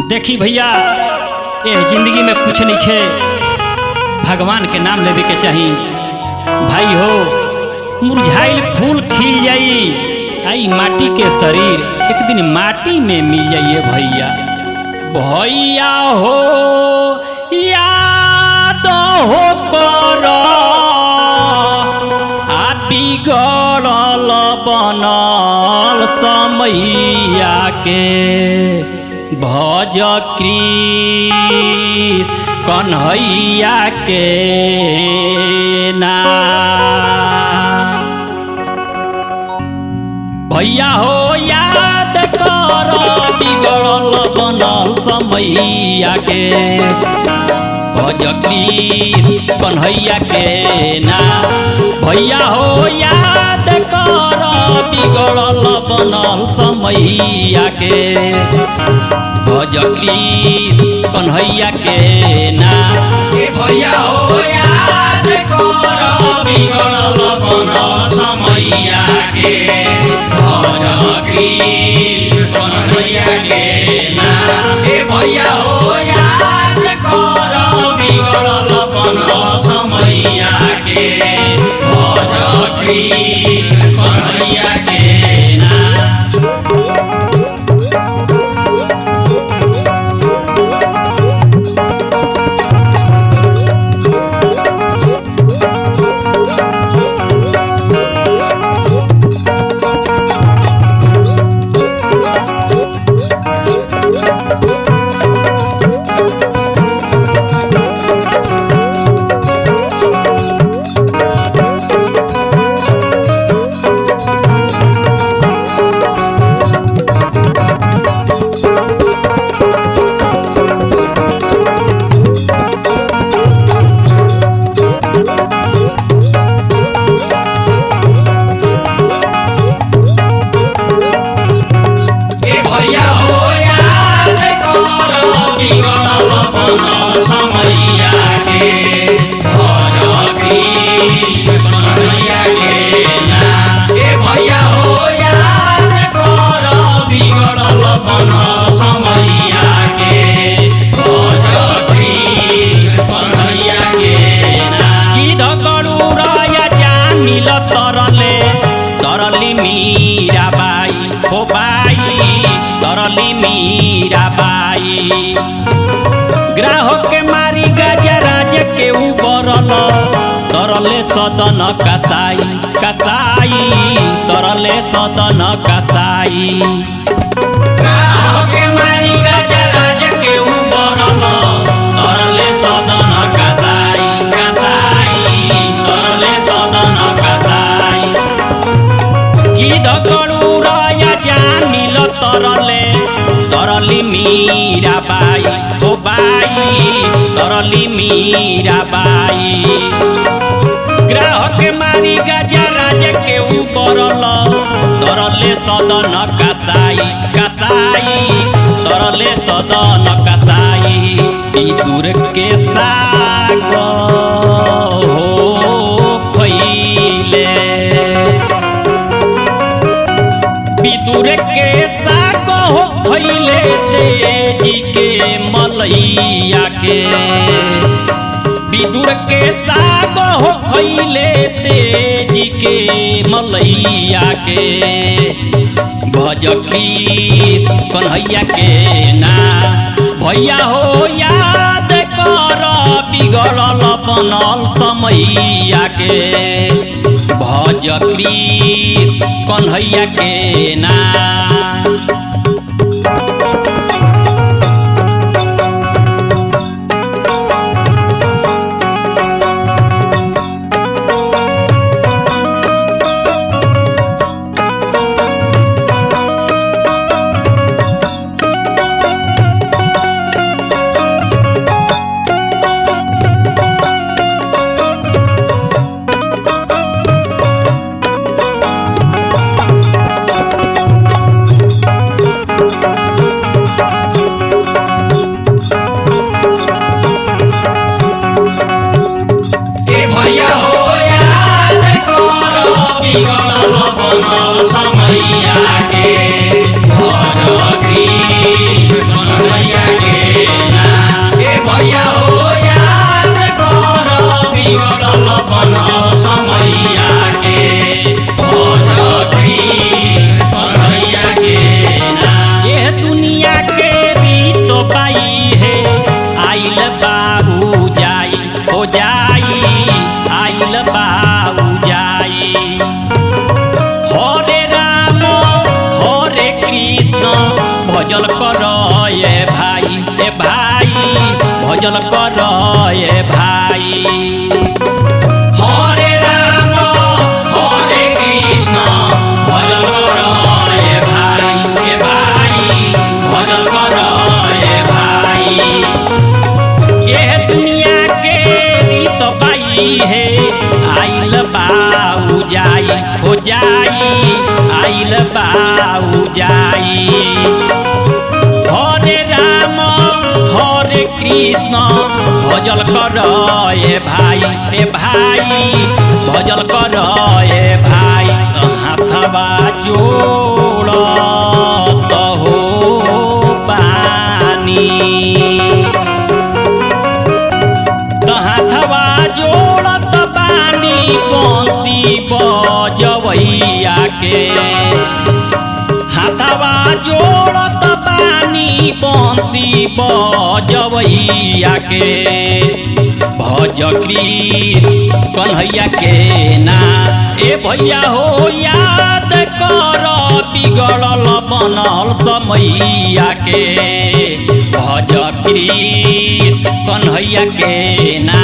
देखी भैया ये जिंदगी में कुछ नहीं खे, भगवान के नाम लेवे के चाहिए। भाई हो मुरझाइल फूल खिल जाई, आई माटी के शरीर एक दिन माटी में मिल जाइए। भैया भैया हो याद हो करो बिगड़ल बनल समैया के, भज कृष्ण कन्हैया के नाम। भैया हो याद कर बिगड़ल बनल समैया के, भज कृष्ण कन्हैया के नाम। भैया हो याद कर बिगड़ल बनल समैया के, भज कृष्ण कन्हैया के नाम। भैया हो याद कर बिगड़ल बनल समैया के, भज कृष्ण कन्हैया के नाम। भैया हो याद कर बिगड़ल बनल समैया के, भज कृष्ण कन्हैया के नाम। ग्राहक के मारी गजराज के उबरल, तरले सदन कसाई कसाई, तरले सदन कसाई। ग्राहक के मारी गजराज के उबरल, तरले सदन कसाई कसाई, तरले सदन कसाई। गिद्ध गरुड़ या जानिल तरले, तरली मीराबाई हो बाई, तरली मीराबाई। ग्राहक मारी गजराज के उबरल, तरले सदन कसाई कसाई, तरले सदन कसाई। विदुर के साग हो खइले, विदुर के साग हो खइले तेजी के मलैया के, विदुर के साग हो खइले तेजी के मलैया के, भज कृष्ण कन्हैया के नाम। भैया हो याद कर बिगड़ल बनल समैया के, भज कृष्ण कन्हैया के नाम। के भज कृष्ण कन्हैया के ना ए भैया हो याद कर बिगड़ल बनल समैया के भज कृष्ण कन्हैया के ना ये दुनिया के रीत पाई है आइल बाबू जाई हो जाई आइल बाबू जाई हरे राम हरे कृष्ण भजल कर ये भाई भजल कर ये भाई हरे राम हरे कृष्ण भजन कर ए भाई भजन कर ए भाई ये दुनिया के रीत पाई है आइल बाऊ जाई हो जाई आइल बाऊ जाई हरे राम हरे कृष्ण भजल कर ए भाई भजल कर ए भाई हाथवा जोड़त हो पानी हाथवा जोड़त बानी बंसी बजवैया के हाथवा जोड़त बानी बंसी बजवैया के भज कृष्ण कन्हैया के ना ए भैया हो याद कर बिगड़ल बनल समैया के भज कृष्ण कन्हैया के ना।